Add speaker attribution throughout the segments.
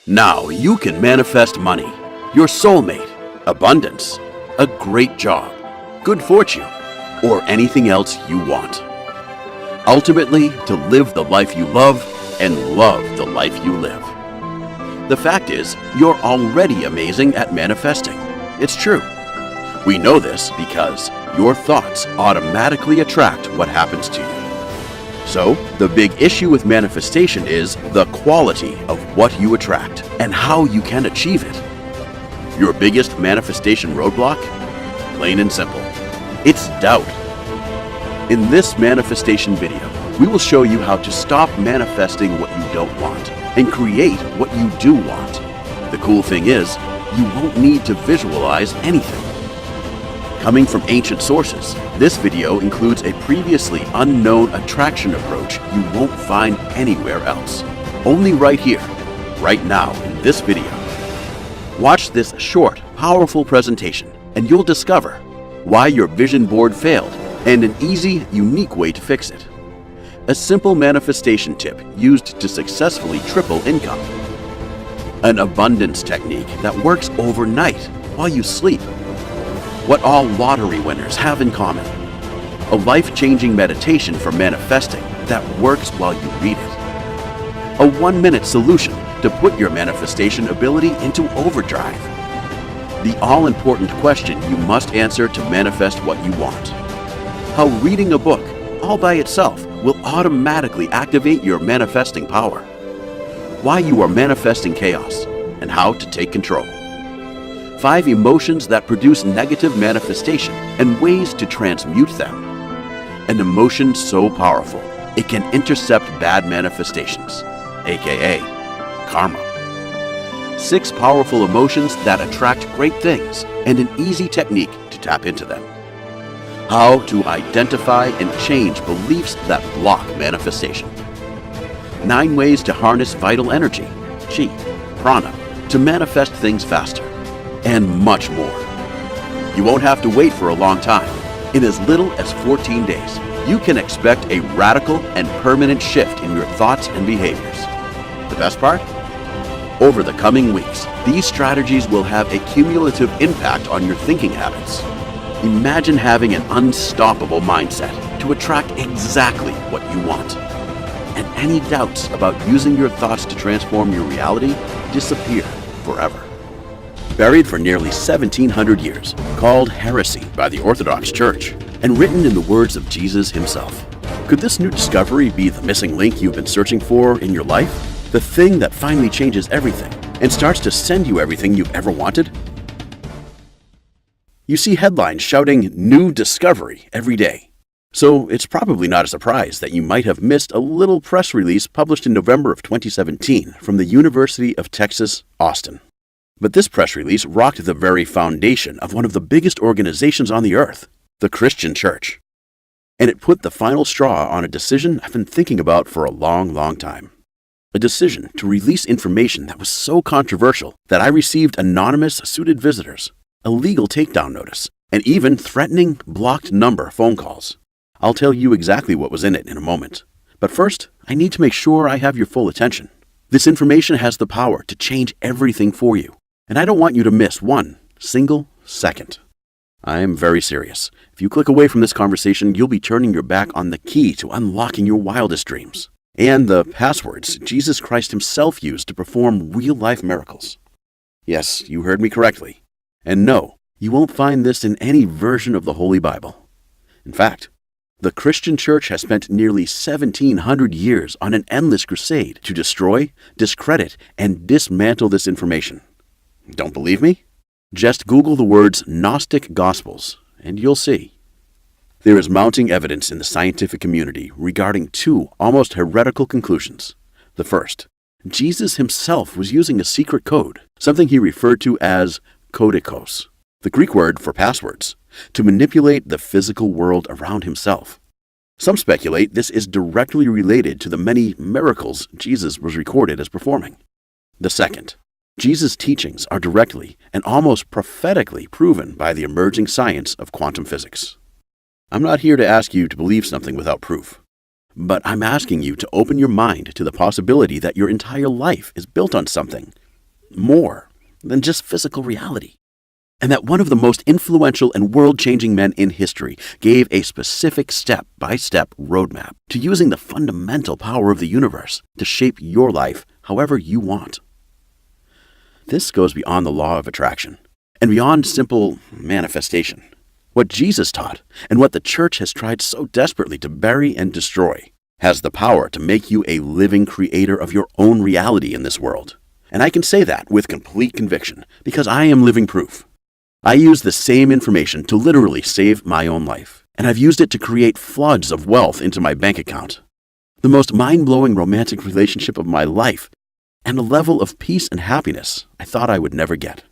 Speaker 1: Now you can manifest money, your soulmate, abundance, a great job, good fortune, or anything else you want. Ultimately, to live the life you love and love the life you live. The fact is, you're already amazing at manifesting. It's true. We know this because your thoughts automatically attract what happens to you. So, the big issue with manifestation is the quality of what you attract and how you can achieve it. Your biggest manifestation roadblock? Plain and simple. It's doubt. In this manifestation video, we will show you how to stop manifesting what you don't want and create what you do want. The cool thing is, you won't need to visualize anything. Coming from ancient sources, this video includes a previously unknown attraction approach you won't find anywhere else. Only right here, right now in this video. Watch this short, powerful presentation and you'll discover why your vision board failed and an easy, unique way to fix it. A simple manifestation tip used to successfully triple income. An abundance technique that works overnight while you sleep. What all lottery winners have in common. A life-changing meditation for manifesting that works while you read it. A 1-minute solution to put your manifestation ability into overdrive. The all-important question you must answer to manifest what you want. How reading a book all by itself will automatically activate your manifesting power. Why you are manifesting chaos and how to take control. 5 emotions that produce negative manifestation and ways to transmute them. An emotion so powerful, it can intercept bad manifestations, aka karma. 6 powerful emotions that attract great things and an easy technique to tap into them. How to identify and change beliefs that block manifestation. 9 ways to harness vital energy, chi, prana, to manifest things faster. And much more. You won't have to wait for a long time. In as little as 14 days, you can expect a radical and permanent shift in your thoughts and behaviors. The best part? Over the coming weeks, these strategies will have a cumulative impact on your thinking habits. Imagine having an unstoppable mindset to attract exactly what you want. And any doubts about using your thoughts to transform your reality disappear forever. Buried for nearly 1,700 years, called heresy by the Orthodox Church, and written in the words of Jesus himself. Could this new discovery be the missing link you've been searching for in your life? The thing that finally changes everything and starts to send you everything you've ever wanted? You see headlines shouting "new discovery" every day. So it's probably not a surprise that you might have missed a little press release published in November of 2017 from the University of Texas, Austin. But this press release rocked the very foundation of one of the biggest organizations on the earth, the Christian Church. And it put the final straw on a decision I've been thinking about for a long, long time. A decision to release information that was so controversial that I received anonymous suited visitors, a legal takedown notice, and even threatening blocked number phone calls. I'll tell you exactly what was in it in a moment. But first, I need to make sure I have your full attention. This information has the power to change everything for you. And I don't want you to miss one single second. I am very serious. If you click away from this conversation, you'll be turning your back on the key to unlocking your wildest dreams and the passwords Jesus Christ himself used to perform real-life miracles. Yes, you heard me correctly. And no, you won't find this in any version of the Holy Bible. In fact, the Christian Church has spent nearly 1,700 years on an endless crusade to destroy, discredit, and dismantle this information. Don't believe me? Just Google the words Gnostic Gospels, and you'll see. There is mounting evidence in the scientific community regarding 2 almost heretical conclusions. The first, Jesus himself was using a secret code, something he referred to as kodikos, the Greek word for passwords, to manipulate the physical world around himself. Some speculate this is directly related to the many miracles Jesus was recorded as performing. The second, Jesus' teachings are directly and almost prophetically proven by the emerging science of quantum physics. I'm not here to ask you to believe something without proof, but I'm asking you to open your mind to the possibility that your entire life is built on something more than just physical reality. And that one of the most influential and world-changing men in history gave a specific step-by-step roadmap to using the fundamental power of the universe to shape your life however you want. This goes beyond the law of attraction and beyond simple manifestation. What Jesus taught and what the church has tried so desperately to bury and destroy has the power to make you a living creator of your own reality in this world. And I can say that with complete conviction because I am living proof. I use the same information to literally save my own life, and I've used it to create floods of wealth into my bank account, the most mind-blowing romantic relationship of my life, and a level of peace and happiness I thought I would never get.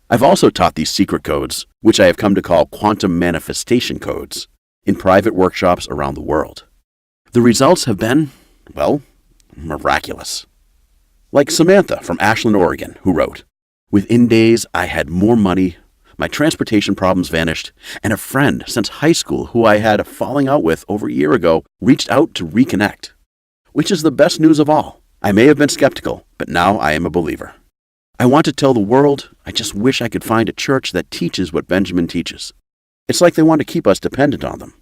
Speaker 1: I've also taught these secret codes, which I have come to call quantum manifestation codes, in private workshops around the world. The results have been, well, miraculous. Like Samantha from Ashland, Oregon, who wrote, "Within days, I had more money, my transportation problems vanished, and a friend since high school who I had a falling out with over a year ago reached out to reconnect. Which is the best news of all. I may have been skeptical, but now I am a believer. I want to tell the world, I just wish I could find a church that teaches what Benjamin teaches. It's like they want to keep us dependent on them,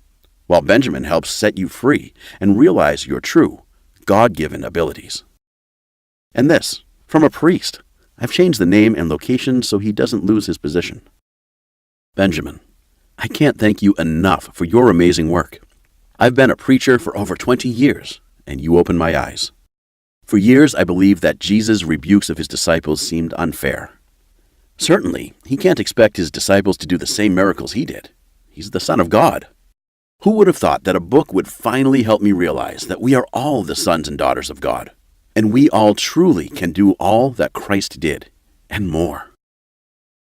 Speaker 1: while Benjamin helps set you free and realize your true, God-given abilities." And this, from a priest. I've changed the name and location so he doesn't lose his position. Benjamin, I can't thank you enough for your amazing work. I've been a preacher for over 20 years, and you opened my eyes. For years, I believed that Jesus' rebukes of his disciples seemed unfair. Certainly, he can't expect his disciples to do the same miracles he did. He's the Son of God. Who would have thought that a book would finally help me realize that we are all the sons and daughters of God, and we all truly can do all that Christ did, and more.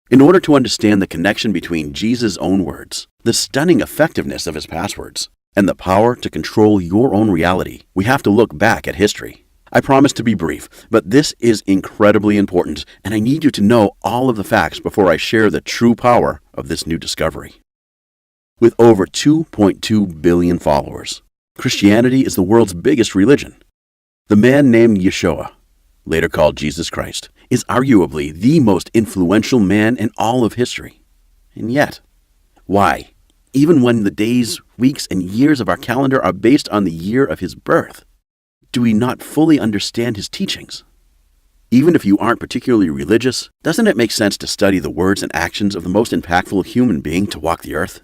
Speaker 1: In order to understand the connection between Jesus' own words, the stunning effectiveness of his past words, and the power to control your own reality, we have to look back at history. I promise to be brief, but this is incredibly important, and I need you to know all of the facts before I share the true power of this new discovery. With over 2.2 billion followers, Christianity is the world's biggest religion. The man named Yeshua, later called Jesus Christ, is arguably the most influential man in all of history. And yet, why, even when the days, weeks, and years of our calendar are based on the year of his birth, do we not fully understand his teachings? Even if you aren't particularly religious, doesn't it make sense to study the words and actions of the most impactful human being to walk the earth?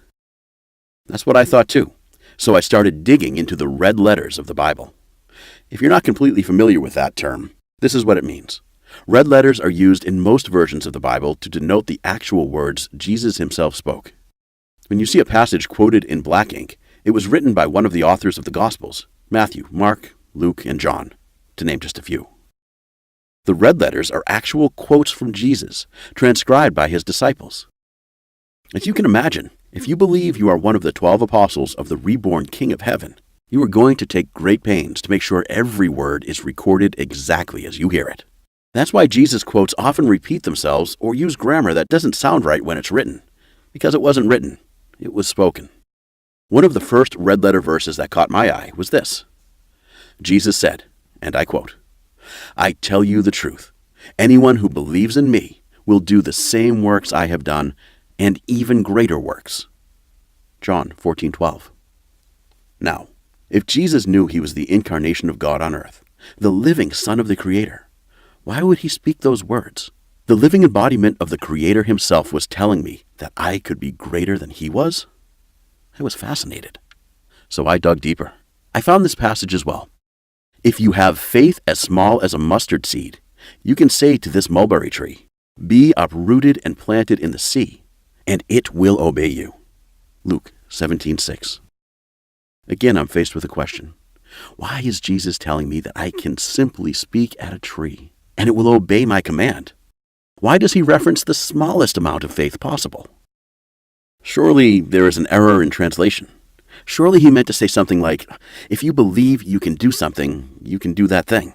Speaker 1: That's what I thought too, so I started digging into the red letters of the Bible. If you're not completely familiar with that term, this is what it means. Red letters are used in most versions of the Bible to denote the actual words Jesus himself spoke. When you see a passage quoted in black ink, it was written by one of the authors of the Gospels, Matthew, Mark, Luke, and John, to name just a few. The red letters are actual quotes from Jesus, transcribed by his disciples. As you can imagine, if you believe you are one of the 12 apostles of the reborn King of Heaven, you are going to take great pains to make sure every word is recorded exactly as you hear it. That's why Jesus' quotes often repeat themselves or use grammar that doesn't sound right when it's written, because it wasn't written, it was spoken. One of the first red letter verses that caught my eye was this. Jesus said, and I quote, "I tell you the truth, anyone who believes in me will do the same works I have done, and even greater works." John 14:12. Now, if Jesus knew he was the incarnation of God on earth, the living Son of the Creator, why would he speak those words? The living embodiment of the Creator himself was telling me that I could be greater than he was? I was fascinated. So I dug deeper. I found this passage as well. If you have faith as small as a mustard seed, you can say to this mulberry tree, "Be uprooted and planted in the sea," and it will obey you. Luke 17:6. Again, I'm faced with a question. Why is Jesus telling me that I can simply speak at a tree and it will obey my command? Why does he reference the smallest amount of faith possible? Surely there is an error in translation. Surely he meant to say something like, if you believe you can do something, you can do that thing.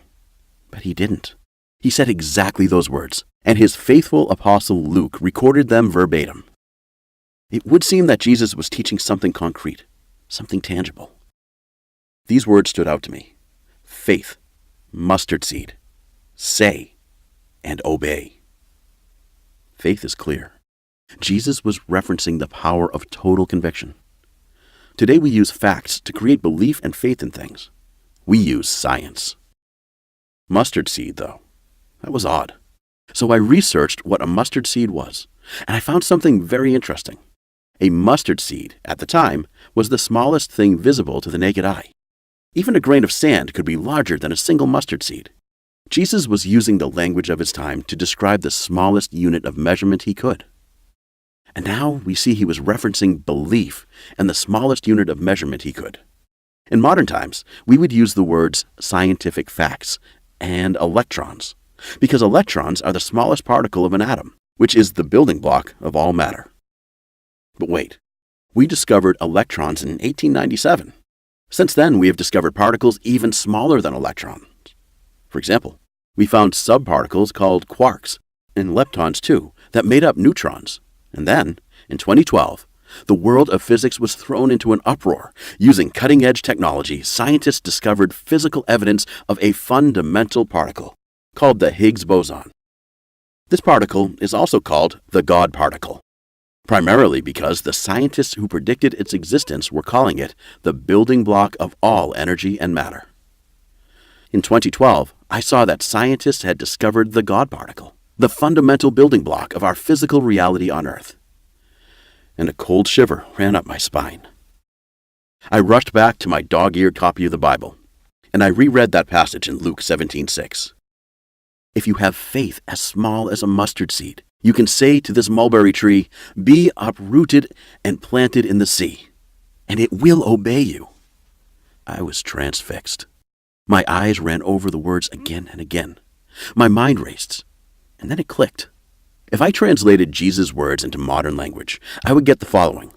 Speaker 1: But he didn't. He said exactly those words, and his faithful apostle Luke recorded them verbatim. It would seem that Jesus was teaching something concrete, something tangible. These words stood out to me. Faith, mustard seed, say. and obey. Faith is clear. Jesus was referencing the power of total conviction. Today we use facts to create belief and faith in things. We use science. Mustard seed, though. That was odd. So I researched what a mustard seed was, and I found something very interesting. A mustard seed, at the time, was the smallest thing visible to the naked eye. Even a grain of sand could be larger than a single mustard seed. Jesus was using the language of his time to describe the smallest unit of measurement he could. And now we see he was referencing belief and the smallest unit of measurement he could. In modern times, we would use the words scientific facts and electrons, because electrons are the smallest particle of an atom, which is the building block of all matter. But wait, we discovered electrons in 1897. Since then, we have discovered particles even smaller than electrons. For example, we found subparticles called quarks, and leptons too, that made up neutrons. And then, in 2012, the world of physics was thrown into an uproar. Using cutting-edge technology, scientists discovered physical evidence of a fundamental particle called the Higgs boson. This particle is also called the God particle, primarily because the scientists who predicted its existence were calling it the building block of all energy and matter. In 2012, I saw that scientists had discovered the God particle, the fundamental building block of our physical reality on Earth. And a cold shiver ran up my spine. I rushed back to my dog-eared copy of the Bible, and I reread that passage in Luke 17:6. If you have faith as small as a mustard seed, you can say to this mulberry tree, "Be uprooted and planted in the sea," and it will obey you. I was transfixed. My eyes ran over the words again and again. My mind raced, and then it clicked. If I translated Jesus' words into modern language, I would get the following.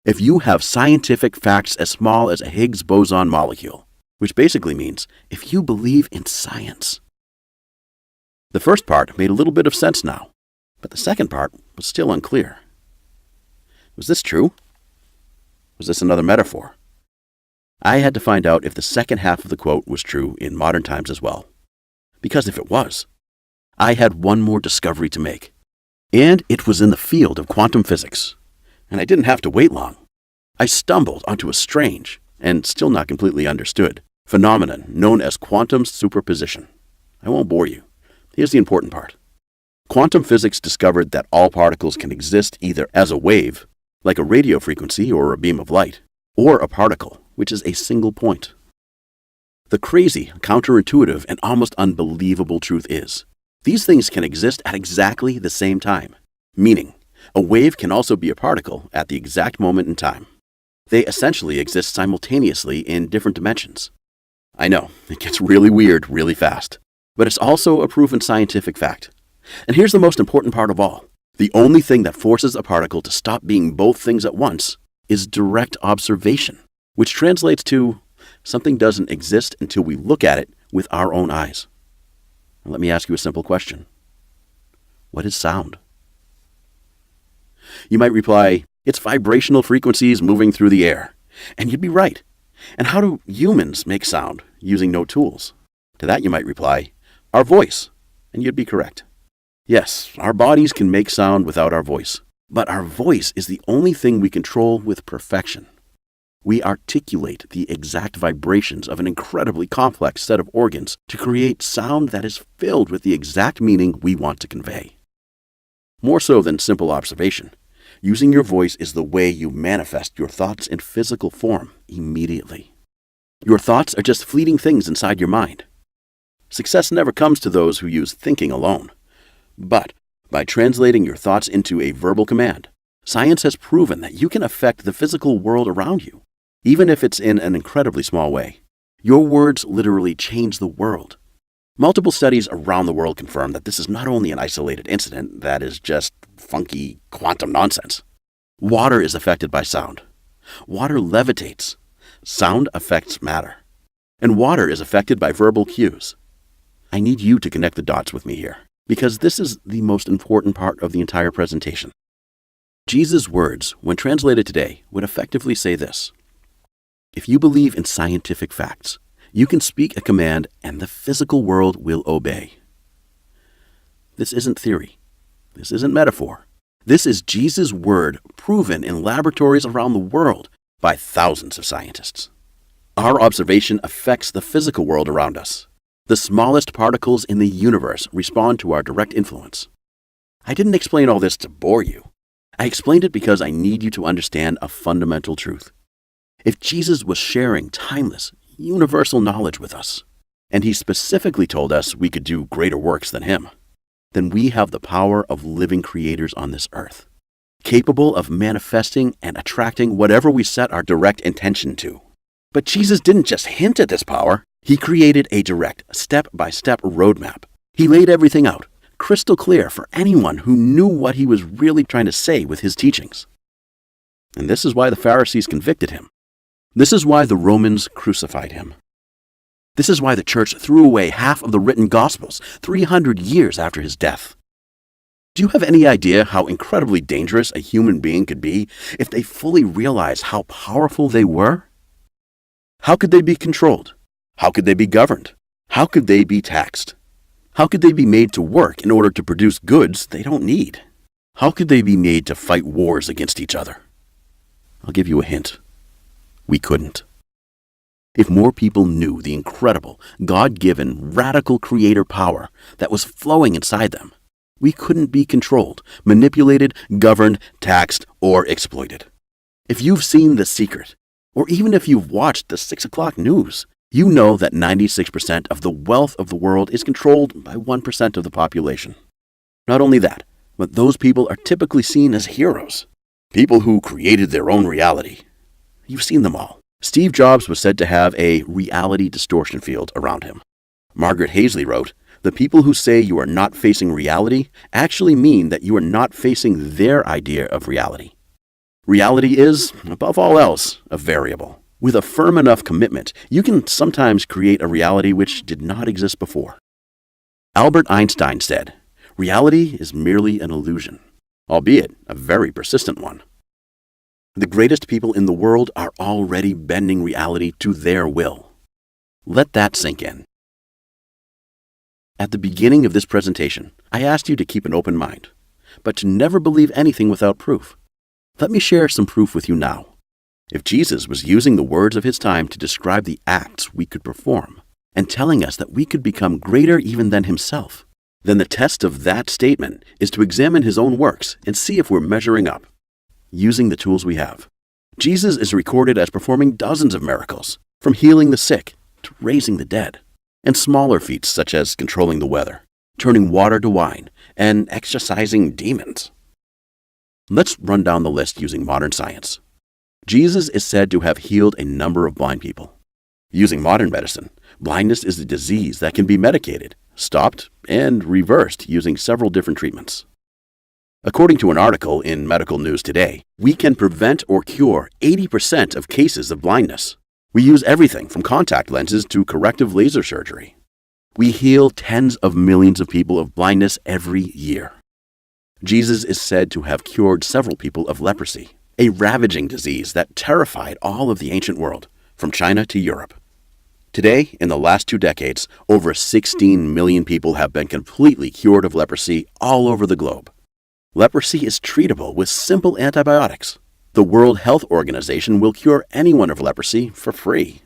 Speaker 1: If you have scientific facts as small as a Higgs boson molecule, which basically means if you believe in science. The first part made a little bit of sense now, but the second part was still unclear. Was this true? Was this another metaphor? I had to find out if the second half of the quote was true in modern times as well. Because if it was, I had one more discovery to make. And it was in the field of quantum physics. And I didn't have to wait long. I stumbled onto a strange, and still not completely understood, phenomenon known as quantum superposition. I won't bore you. Here's the important part. Quantum physics discovered that all particles can exist either as a wave, like a radio frequency or a beam of light, or a particle, which is a single point. The crazy, counterintuitive, and almost unbelievable truth is, these things can exist at exactly the same time, meaning a wave can also be a particle at the exact moment in time. They essentially exist simultaneously in different dimensions. I know, it gets really weird really fast, but it's also a proven scientific fact. And here's the most important part of all. The only thing that forces a particle to stop being both things at once is direct observation, which translates to something doesn't exist until we look at it with our own eyes. Now, let me ask you a simple question. What is sound? You might reply, it's vibrational frequencies moving through the air. And you'd be right. And how do humans make sound using no tools? To that you might reply, our voice. And you'd be correct. Yes, our bodies can make sound without our voice. But our voice is the only thing we control with perfection. We articulate the exact vibrations of an incredibly complex set of organs to create sound that is filled with the exact meaning we want to convey. More so than simple observation, using your voice is the way you manifest your thoughts in physical form immediately. Your thoughts are just fleeting things inside your mind. Success never comes to those who use thinking alone. But by translating your thoughts into a verbal command, science has proven that you can affect the physical world around you, even if it's in an incredibly small way. Your words literally change the world. Multiple studies around the world confirm that this is not only an isolated incident that is just funky quantum nonsense. Water is affected by sound. Water levitates. Sound affects matter. And water is affected by verbal cues. I need you to connect the dots with me here, because this is the most important part of the entire presentation. Jesus' words, when translated today, would effectively say this. If you believe in scientific facts, you can speak a command and the physical world will obey. This isn't theory. This isn't metaphor. This is Jesus' word proven in laboratories around the world by thousands of scientists. Our observation affects the physical world around us. The smallest particles in the universe respond to our direct influence. I didn't explain all this to bore you. I explained it because I need you to understand a fundamental truth. If Jesus was sharing timeless, universal knowledge with us, and he specifically told us we could do greater works than him, then we have the power of living creators on this earth, capable of manifesting and attracting whatever we set our direct intention to. But Jesus didn't just hint at this power. He created a direct, step-by-step roadmap. He laid everything out, crystal clear for anyone who knew what he was really trying to say with his teachings. And this is why the Pharisees convicted him. This is why the Romans crucified him. This is why the church threw away half of the written Gospels 300 years after his death. Do you have any idea how incredibly dangerous a human being could be if they fully realized how powerful they were? How could they be controlled? How could they be governed? How could they be taxed? How could they be made to work in order to produce goods they don't need? How could they be made to fight wars against each other? I'll give you a hint. We couldn't. If more people knew the incredible, God-given, radical creator power that was flowing inside them, we couldn't be controlled, manipulated, governed, taxed, or exploited. If you've seen The Secret, or even if you've watched the 6 o'clock news, you know that 96% of the wealth of the world is controlled by 1% of the population. Not only that, but those people are typically seen as heroes, people who created their own reality. You've seen them all. Steve Jobs was said to have a reality distortion field around him. Margaret Hazley wrote, "The people who say you are not facing reality actually mean that you are not facing their idea of reality." Reality is, above all else, a variable. With a firm enough commitment, you can sometimes create a reality which did not exist before. Albert Einstein said, "Reality is merely an illusion, albeit a very persistent one." The greatest people in the world are already bending reality to their will. Let that sink in. At the beginning of this presentation, I asked you to keep an open mind, but to never believe anything without proof. Let me share some proof with you now. If Jesus was using the words of his time to describe the acts we could perform, and telling us that we could become greater even than himself, then the test of that statement is to examine his own works and see if we're measuring up, using the tools we have. Jesus is recorded as performing dozens of miracles, from healing the sick to raising the dead, and smaller feats such as controlling the weather, turning water to wine, and exorcising demons. Let's run down the list using modern science. Jesus is said to have healed a number of blind people. Using modern medicine, blindness is a disease that can be medicated, stopped, and reversed using several different treatments. According to an article in Medical News Today, we can prevent or cure 80% of cases of blindness. We use everything from contact lenses to corrective laser surgery. We heal tens of millions of people of blindness every year. Jesus is said to have cured several people of leprosy, a ravaging disease that terrified all of the ancient world, from China to Europe. Today, in the last 2 decades, over 16 million people have been completely cured of leprosy all over the globe. Leprosy is treatable with simple antibiotics. The World Health Organization will cure anyone of leprosy for free.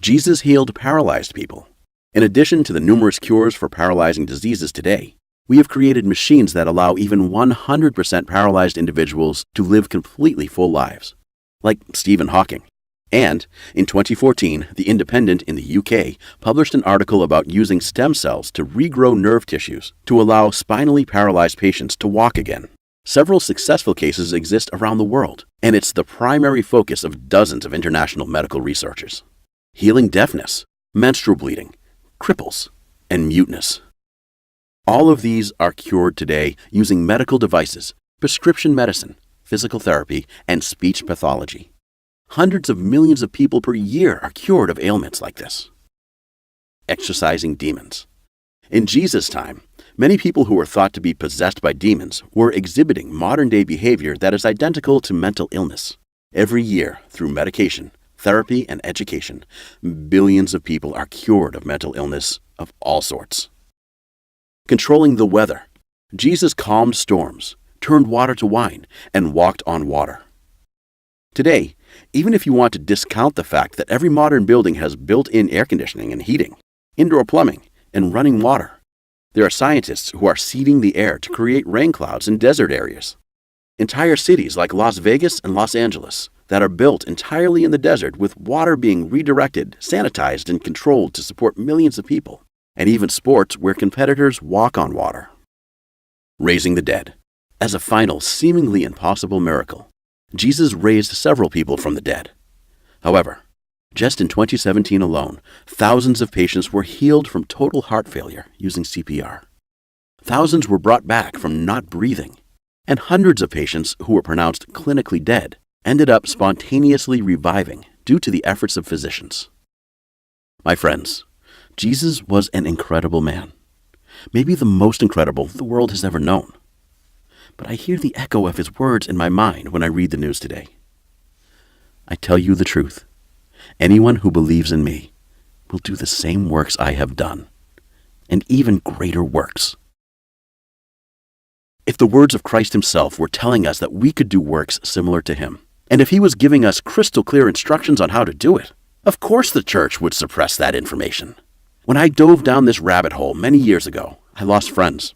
Speaker 1: Jesus healed paralyzed people. In addition to the numerous cures for paralyzing diseases today, we have created machines that allow even 100% paralyzed individuals to live completely full lives, like Stephen Hawking. And in 2014, The Independent in the UK published an article about using stem cells to regrow nerve tissues to allow spinally paralyzed patients to walk again. Several successful cases exist around the world, and it's the primary focus of dozens of international medical researchers. Healing deafness, menstrual bleeding, cripples, and muteness. All of these are cured today using medical devices, prescription medicine, physical therapy, and speech pathology. Hundreds of millions of people per year are cured of ailments like this. Exorcising demons. In Jesus' time, many people who were thought to be possessed by demons were exhibiting modern-day behavior that is identical to mental illness. Every year, through medication, therapy, and education, billions of people are cured of mental illness of all sorts. Controlling the weather, Jesus calmed storms, turned water to wine, and walked on water. Today, even if you want to discount the fact that every modern building has built-in air conditioning and heating, indoor plumbing, and running water, there are scientists who are seeding the air to create rain clouds in desert areas. Entire cities like Las Vegas and Los Angeles that are built entirely in the desert with water being redirected, sanitized, and controlled to support millions of people, and even sports where competitors walk on water. Raising the dead. As a final, seemingly impossible miracle, Jesus raised several people from the dead. However, just in 2017 alone, thousands of patients were healed from total heart failure using CPR. Thousands were brought back from not breathing, and hundreds of patients who were pronounced clinically dead ended up spontaneously reviving due to the efforts of physicians. My friends, Jesus was an incredible man, maybe the most incredible the world has ever known. But I hear the echo of his words in my mind when I read the news today. I tell you the truth. Anyone who believes in me will do the same works I have done, and even greater works. If the words of Christ himself were telling us that we could do works similar to him, and if he was giving us crystal clear instructions on how to do it, of course the church would suppress that information. When I dove down this rabbit hole many years ago, I lost friends.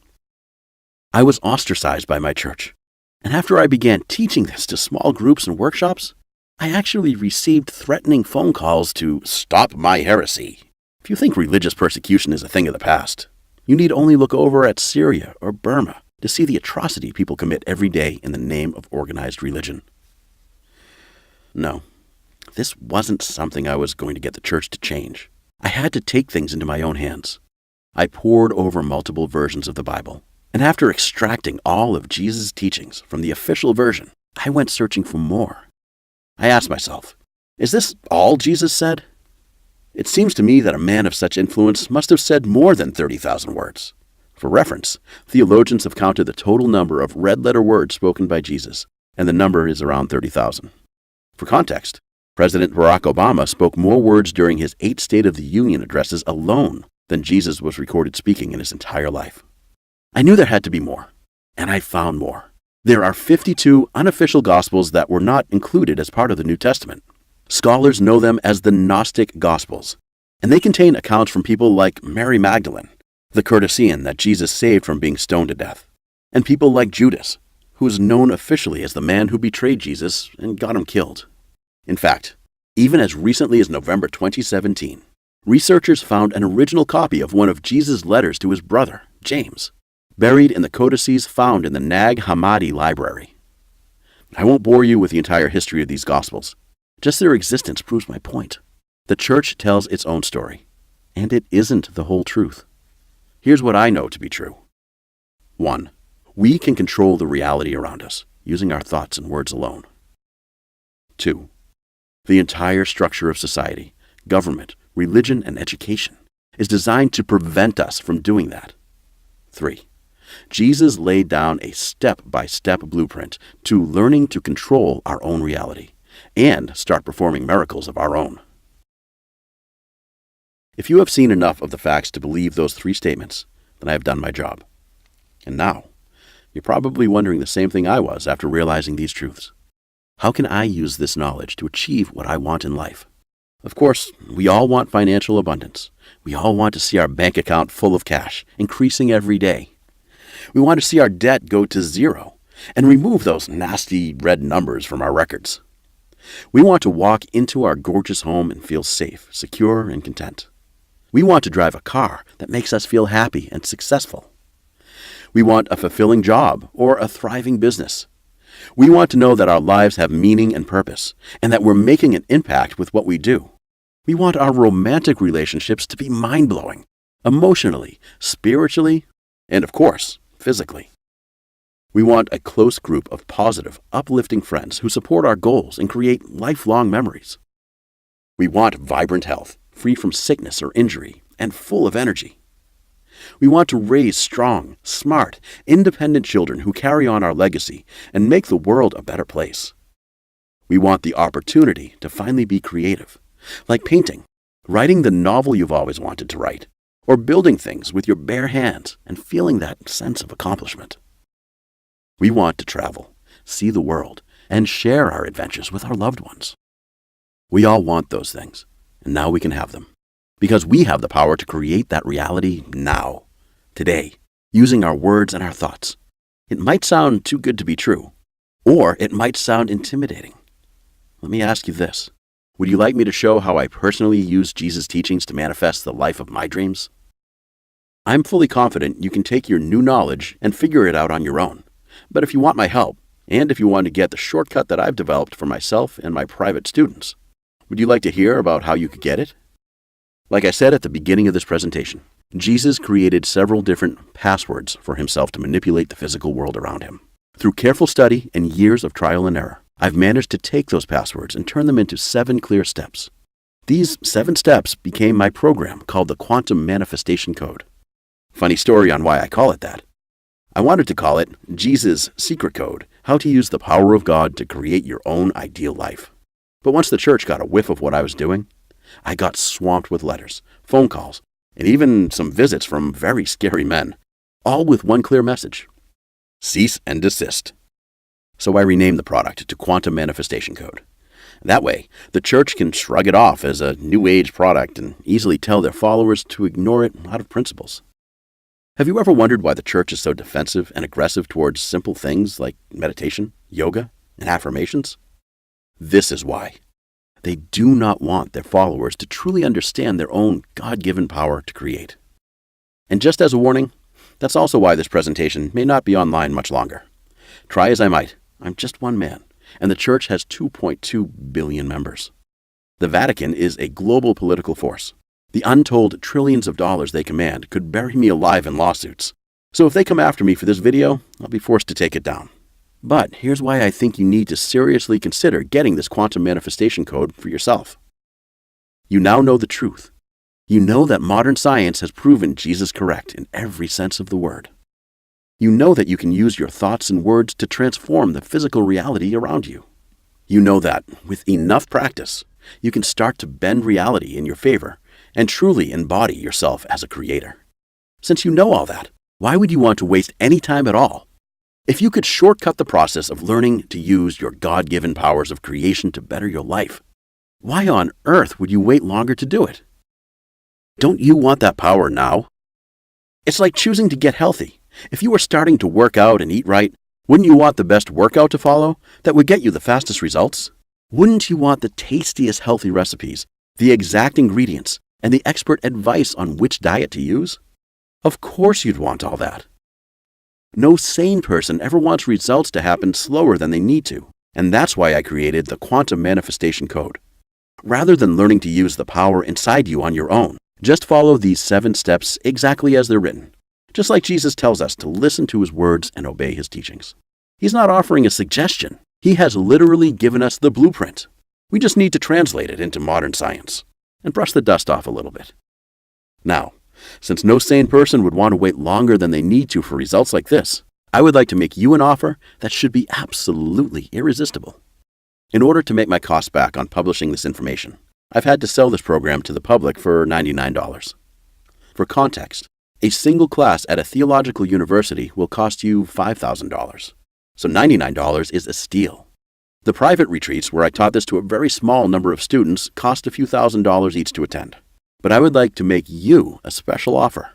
Speaker 1: I was ostracized by my church, and after I began teaching this to small groups and workshops, I actually received threatening phone calls to stop my heresy. If you think religious persecution is a thing of the past, you need only look over at Syria or Burma to see the atrocity people commit every day in the name of organized religion. No, this wasn't something I was going to get the church to change. I had to take things into my own hands. I pored over multiple versions of the Bible, and after extracting all of Jesus' teachings from the official version, I went searching for more. I asked myself, is this all Jesus said? It seems to me that a man of such influence must have said more than 30,000 words. For reference, theologians have counted the total number of red-letter words spoken by Jesus, and the number is around 30,000. For context, President Barack Obama spoke more words during his 8 State of the Union addresses alone than Jesus was recorded speaking in his entire life. I knew there had to be more, and I found more. There are 52 unofficial Gospels that were not included as part of the New Testament. Scholars know them as the Gnostic Gospels, and they contain accounts from people like Mary Magdalene, the courtesan that Jesus saved from being stoned to death, and people like Judas, who is known officially as the man who betrayed Jesus and got him killed. In fact, even as recently as November 2017, researchers found an original copy of one of Jesus' letters to his brother, James, buried in the codices found in the Nag Hammadi library. I won't bore you with the entire history of these Gospels. Just their existence proves my point. The church tells its own story, and it isn't the whole truth. Here's what I know to be true. 1. We can control the reality around us using our thoughts and words alone. 2. The entire structure of society, government, religion, and education is designed to prevent us from doing that. 3. Jesus laid down a step-by-step blueprint to learning to control our own reality and start performing miracles of our own. If you have seen enough of the facts to believe those 3 statements, then I have done my job. And now, you're probably wondering the same thing I was after realizing these truths. How can I use this knowledge to achieve what I want in life? Of course, we all want financial abundance. We all want to see our bank account full of cash, increasing every day. We want to see our debt go to 0 and remove those nasty red numbers from our records. We want to walk into our gorgeous home and feel safe, secure, and content. We want to drive a car that makes us feel happy and successful. We want a fulfilling job or a thriving business. We want to know that our lives have meaning and purpose, and that we're making an impact with what we do. We want our romantic relationships to be mind-blowing, emotionally, spiritually, and of course, physically. We want a close group of positive, uplifting friends who support our goals and create lifelong memories. We want vibrant health, free from sickness or injury, and full of energy. We want to raise strong, smart, independent children who carry on our legacy and make the world a better place. We want the opportunity to finally be creative, like painting, writing the novel you've always wanted to write, or building things with your bare hands and feeling that sense of accomplishment. We want to travel, see the world, and share our adventures with our loved ones. We all want those things, and now we can have them, because we have the power to create that reality now, today, using our words and our thoughts. It might sound too good to be true, or it might sound intimidating. Let me ask you this. Would you like me to show how I personally use Jesus' teachings to manifest the life of my dreams? I'm fully confident you can take your new knowledge and figure it out on your own. But if you want my help, and if you want to get the shortcut that I've developed for myself and my private students, would you like to hear about how you could get it? Like I said at the beginning of this presentation, Jesus created several different passwords for himself to manipulate the physical world around him. Through careful study and years of trial and error, I've managed to take those passwords and turn them into 7 clear steps. These 7 steps became my program called the Quantum Manifestation Code. Funny story on why I call it that. I wanted to call it Jesus' Secret Code, how to use the power of God to create your own ideal life. But once the church got a whiff of what I was doing, I got swamped with letters, phone calls, and even some visits from very scary men, all with one clear message: cease and desist. So I renamed the product to Quantum Manifestation Code. That way, the church can shrug it off as a new age product and easily tell their followers to ignore it out of principles. Have you ever wondered why the church is so defensive and aggressive towards simple things like meditation, yoga, and affirmations? This is why. They do not want their followers to truly understand their own God-given power to create. And just as a warning, that's also why this presentation may not be online much longer. Try as I might, I'm just one man, and the church has 2.2 billion members. The Vatican is a global political force. The untold trillions of dollars they command could bury me alive in lawsuits. So if they come after me for this video, I'll be forced to take it down. But here's why I think you need to seriously consider getting this Quantum Manifestation Code for yourself. You now know the truth. You know that modern science has proven Jesus correct in every sense of the word. You know that you can use your thoughts and words to transform the physical reality around you. You know that, with enough practice, you can start to bend reality in your favor and truly embody yourself as a creator. Since you know all that, why would you want to waste any time at all? If you could shortcut the process of learning to use your God-given powers of creation to better your life, why on earth would you wait longer to do it? Don't you want that power now? It's like choosing to get healthy. If you were starting to work out and eat right, wouldn't you want the best workout to follow that would get you the fastest results? Wouldn't you want the tastiest healthy recipes, the exact ingredients, and the expert advice on which diet to use? Of course you'd want all that. No sane person ever wants results to happen slower than they need to, and that's why I created the Quantum Manifestation Code. Rather than learning to use the power inside you on your own, just follow these 7 steps exactly as they're written. Just like Jesus tells us to listen to his words and obey his teachings. He's not offering a suggestion. He has literally given us the blueprint. We just need to translate it into modern science and brush the dust off a little bit. Now, since no sane person would want to wait longer than they need to for results like this, I would like to make you an offer that should be absolutely irresistible. In order to make my costs back on publishing this information, I've had to sell this program to the public for $99. For context, a single class at a theological university will cost you $5,000. So $99 is a steal. The private retreats where I taught this to a very small number of students cost a few $1,000s each to attend. But I would like to make you a special offer.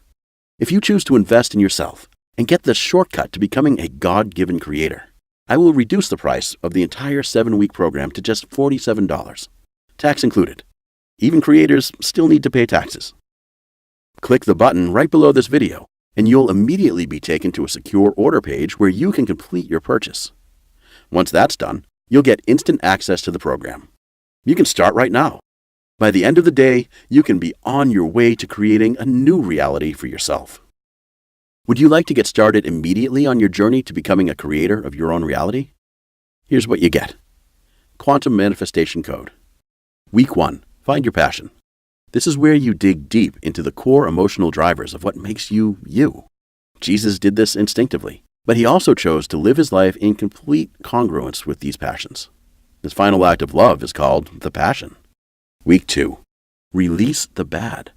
Speaker 1: If you choose to invest in yourself and get the shortcut to becoming a God-given creator, I will reduce the price of the entire 7-week program to just $47, tax included. Even creators still need to pay taxes. Click the button right below this video, and you'll immediately be taken to a secure order page where you can complete your purchase. Once that's done, you'll get instant access to the program. You can start right now. By the end of the day, you can be on your way to creating a new reality for yourself. Would you like to get started immediately on your journey to becoming a creator of your own reality? Here's what you get. Quantum Manifestation Code. Week 1. Find your passion. This is where you dig deep into the core emotional drivers of what makes you, you. Jesus did this instinctively, but he also chose to live his life in complete congruence with these passions. This final act of love is called the passion. Week 2. Release the bad.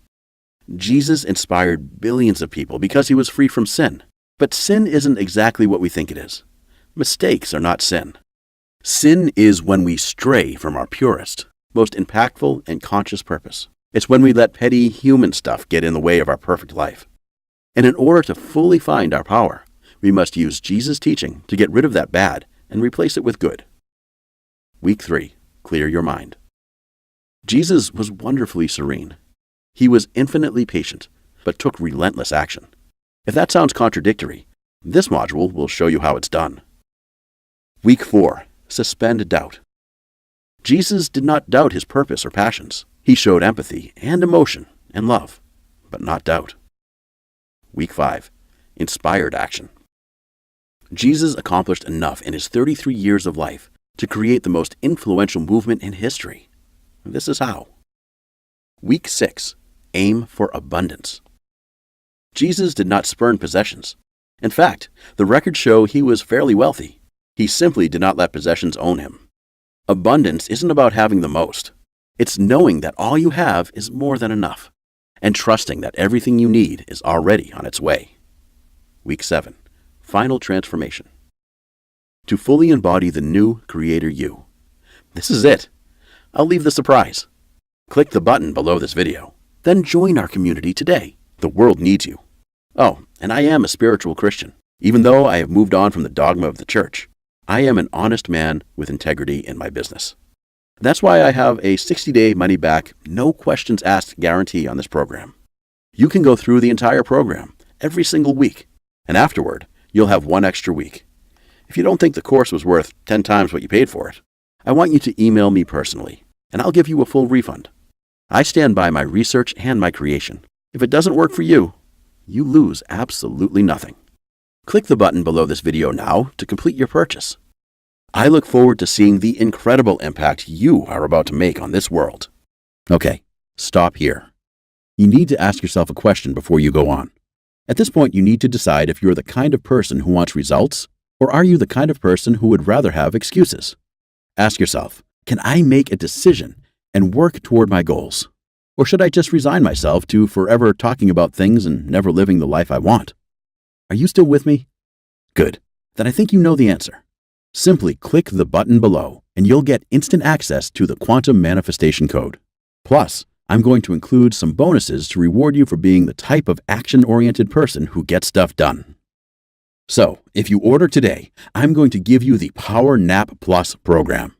Speaker 1: Jesus inspired billions of people because he was free from sin. But sin isn't exactly what we think it is. Mistakes are not sin. Sin is when we stray from our purest, most impactful and conscious purpose. It's when we let petty human stuff get in the way of our perfect life. And in order to fully find our power, we must use Jesus' teaching to get rid of that bad and replace it with good. Week 3. Clear your mind. Jesus was wonderfully serene. He was infinitely patient, but took relentless action. If that sounds contradictory, this module will show you how it's done. Week 4. Suspend doubt. Jesus did not doubt his purpose or passions. He showed empathy and emotion and love, but not doubt. Week 5. Inspired action. Jesus accomplished enough in his 33 years of life to create the most influential movement in history. This is how. Week 6. Aim for abundance. Jesus did not spurn possessions. In fact, the records show he was fairly wealthy. He simply did not let possessions own him. Abundance isn't about having the most. It's knowing that all you have is more than enough, and trusting that everything you need is already on its way. Week 7. Final transformation. To fully embody the new Creator you. This is it. I'll leave the surprise. Click the button below this video. Then join our community today. The world needs you. Oh, and I am a spiritual Christian. Even though I have moved on from the dogma of the church, I am an honest man with integrity in my business. That's why I have a 60-day money-back, no questions asked guarantee on this program. You can go through the entire program every single week, and afterward, you'll have one extra week. If you don't think the course was worth 10 times what you paid for it, I want you to email me personally, and I'll give you a full refund. I stand by my research and my creation. If it doesn't work for you, you lose absolutely nothing. Click the button below this video now to complete your purchase. I look forward to seeing the incredible impact you are about to make on this world. Okay, stop here. You need to ask yourself a question before you go on. At this point, you need to decide if you're the kind of person who wants results, or are you the kind of person who would rather have excuses? Ask yourself, can I make a decision and work toward my goals? Or should I just resign myself to forever talking about things and never living the life I want? Are you still with me? Good. Then I think you know the answer. Simply click the button below and you'll get instant access to the Quantum Manifestation Code. Plus, I'm going to include some bonuses to reward you for being the type of action-oriented person who gets stuff done. So, if you order today, I'm going to give you the Power Nap Plus program.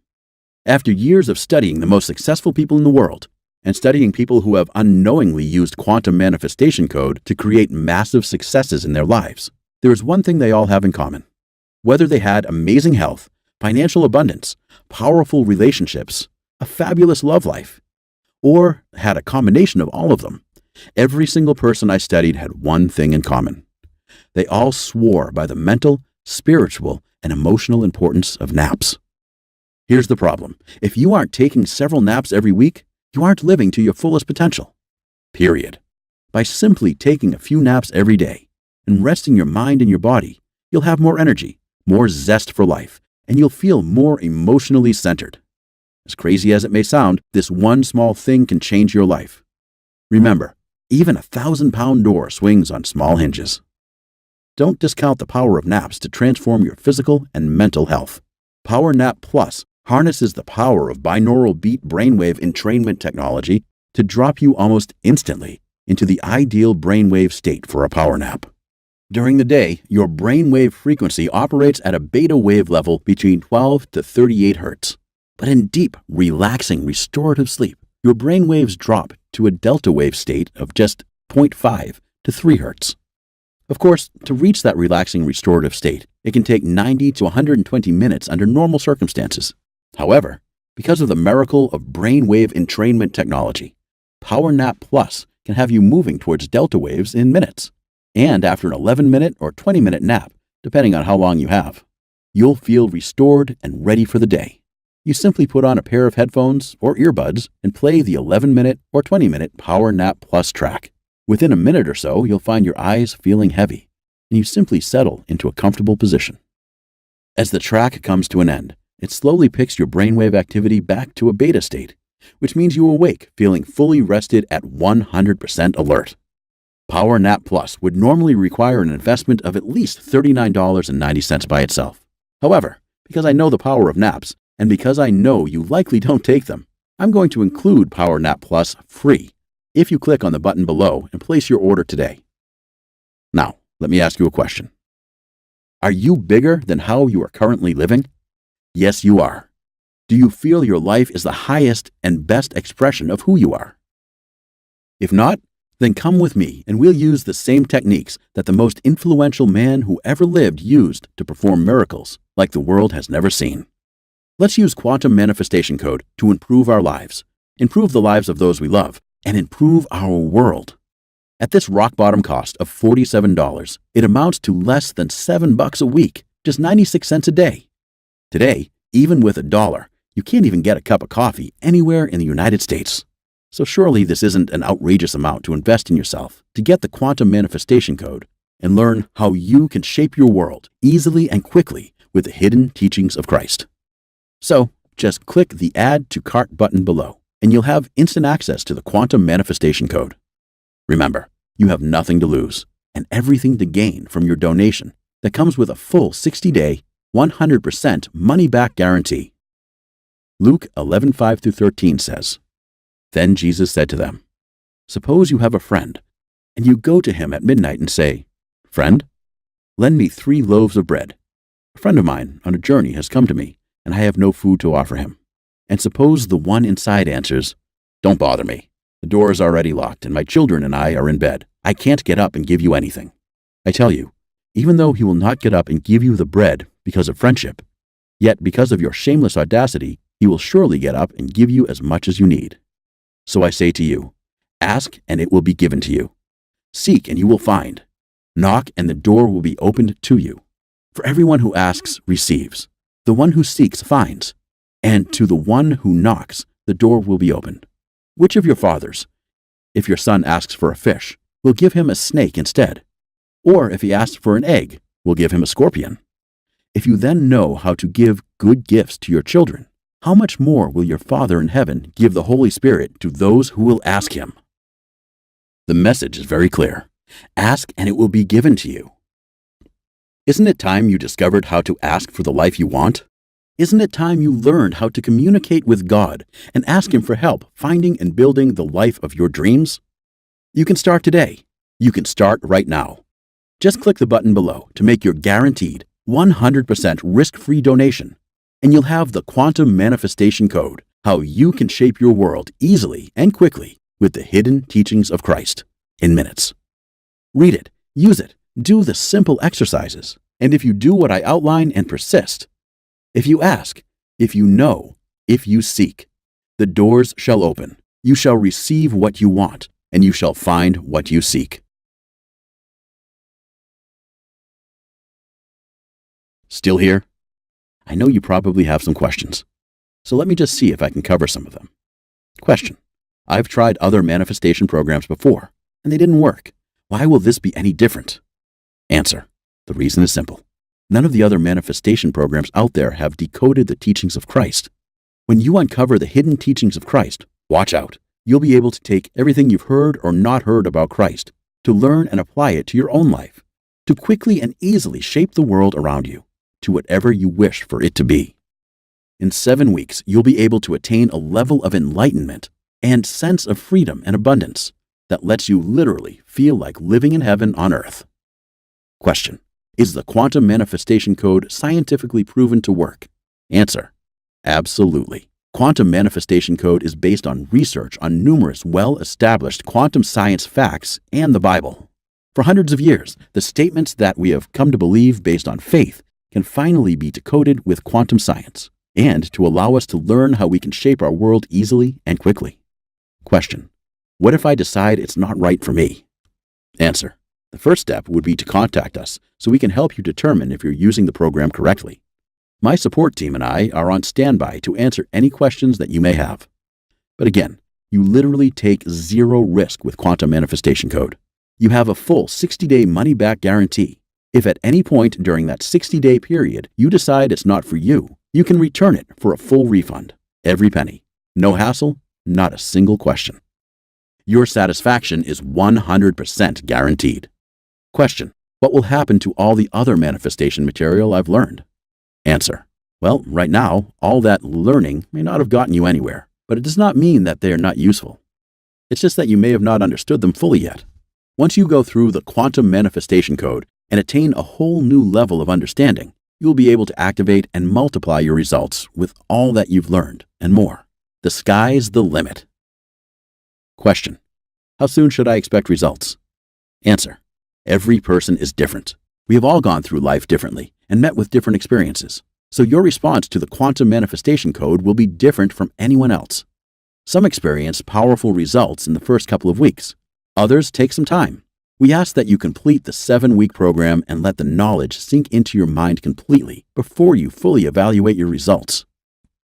Speaker 1: After years of studying the most successful people in the world, and studying people who have unknowingly used quantum manifestation code to create massive successes in their lives, there is one thing they all have in common. Whether they had amazing health, financial abundance, powerful relationships, a fabulous love life, or had a combination of all of them, every single person I studied had one thing in common. They all swore by the mental, spiritual, and emotional importance of naps. Here's the problem. If you aren't taking several naps every week, you aren't living to your fullest potential. Period. By simply taking a few naps every day and resting your mind and your body, you'll have more energy, more zest for life, and you'll feel more emotionally centered. As crazy as it may sound, this one small thing can change your life. Remember, even a 1,000-pound door swings on small hinges. Don't discount the power of naps to transform your physical and mental health. Power Nap Plus harnesses the power of binaural beat brainwave entrainment technology to drop you almost instantly into the ideal brainwave state for a power nap. During the day, your brainwave frequency operates at a beta wave level between 12 to 38 Hz. But in deep, relaxing, restorative sleep, your brainwaves drop to a delta wave state of just 0.5 to 3 Hz. Of course, to reach that relaxing, restorative state, it can take 90 to 120 minutes under normal circumstances. However, because of the miracle of brainwave entrainment technology, Power Nap Plus can have you moving towards delta waves in minutes. And after an 11-minute or 20-minute nap, depending on how long you have, you'll feel restored and ready for the day. You simply put on a pair of headphones or earbuds and play the 11-minute or 20-minute Power Nap Plus track. Within a minute or so, you'll find your eyes feeling heavy, and you simply settle into a comfortable position. As the track comes to an end, it slowly picks your brainwave activity back to a beta state, which means you awake feeling fully rested at 100% alert. Power Nap Plus would normally require an investment of at least $39.90 by itself. However, because I know the power of naps, and because I know you likely don't take them, I'm going to include Power Nap Plus free if you click on the button below and place your order today. Now, let me ask you a question. Are you bigger than how you are currently living? Yes, you are. Do you feel your life is the highest and best expression of who you are? If not, then come with me and we'll use the same techniques that the most influential man who ever lived used to perform miracles like the world has never seen. Let's use quantum manifestation code to improve our lives, improve the lives of those we love, and improve our world. At this rock-bottom cost of $47, it amounts to less than $7 a week, just 96 cents a day. Today, even with $1, you can't even get a cup of coffee anywhere in the United States. So surely this isn't an outrageous amount to invest in yourself to get the quantum manifestation code and learn how you can shape your world easily and quickly with the hidden teachings of Christ. So just click the Add to Cart button below and you'll have instant access to the quantum manifestation code. Remember, you have nothing to lose and everything to gain from your donation that comes with a full 60-day, 100% money-back guarantee. Luke 11:5-13 says, "Then Jesus said to them, 'Suppose you have a friend, and you go to him at midnight and say, "Friend, lend me 3 loaves of bread. A friend of mine on a journey has come to me, and I have no food to offer him." And suppose the one inside answers, "Don't bother me. The door is already locked, and my children and I are in bed. I can't get up and give you anything." I tell you, even though he will not get up and give you the bread because of friendship, yet because of your shameless audacity, he will surely get up and give you as much as you need. So I say to you, ask and it will be given to you. Seek and you will find. Knock and the door will be opened to you. For everyone who asks receives. The one who seeks finds. And to the one who knocks, the door will be opened. Which of your fathers, if your son asks for a fish, will give him a snake instead? Or if he asks for an egg, will give him a scorpion? If you then know how to give good gifts to your children, how much more will your Father in heaven give the Holy Spirit to those who will ask him? The message is very clear. Ask and it will be given to you. Isn't it time you discovered how to ask for the life you want? Isn't it time you learned how to communicate with God and ask him for help finding and building the life of your dreams? You can start today. You can start right now. Just click the button below to make your guaranteed 100% risk-free donation, and you'll have the quantum manifestation code, how you can shape your world easily and quickly with the hidden teachings of Christ in minutes. Read it, use it, do the simple exercises, and if you do what I outline and persist, if you ask, if you know, if you seek, the doors shall open, you shall receive what you want, and you shall find what you seek. Still here? I know you probably have some questions, so let me just see if I can cover some of them. Question: I've tried other manifestation programs before, and they didn't work. Why will this be any different? Answer: the reason is simple. None of the other manifestation programs out there have decoded the teachings of Christ. When you uncover the hidden teachings of Christ, watch out. You'll be able to take everything you've heard or not heard about Christ, to learn and apply it to your own life, to quickly and easily shape the world around you, to whatever you wish for it to be. In 7 weeks, you'll be able to attain a level of enlightenment and sense of freedom and abundance that lets you literally feel like living in heaven on earth. Question: is the quantum manifestation code scientifically proven to work? Answer: absolutely. Quantum manifestation code is based on research on numerous well-established quantum science facts and the Bible. For hundreds of years, the statements that we have come to believe based on faith can finally be decoded with quantum science, and to allow us to learn how we can shape our world easily and quickly. Question: what if I decide it's not right for me? Answer: the first step would be to contact us so we can help you determine if you're using the program correctly. My support team and I are on standby to answer any questions that you may have. But again, you literally take zero risk with quantum manifestation code. You have a full 60-day money-back guarantee. If at any point during that 60-day period you decide it's not for you, you can return it for a full refund, every penny. No hassle, not a single question. Your satisfaction is 100% guaranteed. Question: what will happen to all the other manifestation material I've learned? Answer: well, right now, all that learning may not have gotten you anywhere, but it does not mean that they are not useful. It's just that you may have not understood them fully yet. Once you go through the quantum manifestation code and attain a whole new level of understanding, you will be able to activate and multiply your results with all that you've learned and more. The sky's the limit. Question: how soon should I expect results? Answer: every person is different. We have all gone through life differently and met with different experiences. So your response to the quantum manifestation code will be different from anyone else. Some experience powerful results in the first couple of weeks. Others take some time. We ask that you complete the 7-week program and let the knowledge sink into your mind completely before you fully evaluate your results.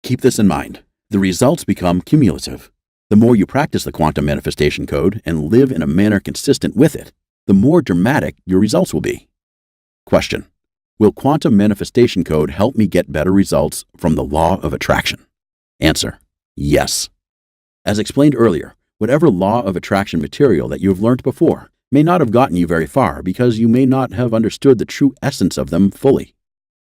Speaker 1: Keep this in mind. The results become cumulative. The more you practice the quantum manifestation code and live in a manner consistent with it, the more dramatic your results will be. Question: will quantum manifestation code help me get better results from the law of attraction? Answer: yes. As explained earlier, whatever law of attraction material that you have learned before may not have gotten you very far because you may not have understood the true essence of them fully.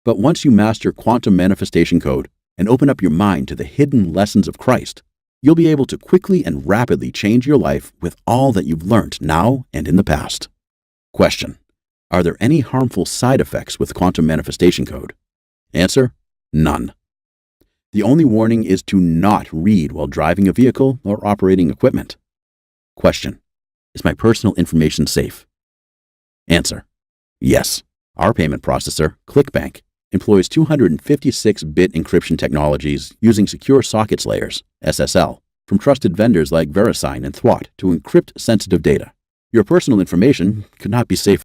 Speaker 1: But once you master quantum manifestation code and open up your mind to the hidden lessons of Christ, you'll be able to quickly and rapidly change your life with all that you've learned now and in the past. Question: are there any harmful side effects with quantum manifestation code? Answer: none. The only warning is to not read while driving a vehicle or operating equipment. Question: is my personal information safe? Answer: yes. Our payment processor, ClickBank, employs 256-bit encryption technologies using secure sockets layers, SSL, from trusted vendors like VeriSign and Thwart to encrypt sensitive data. Your personal information could not be safer.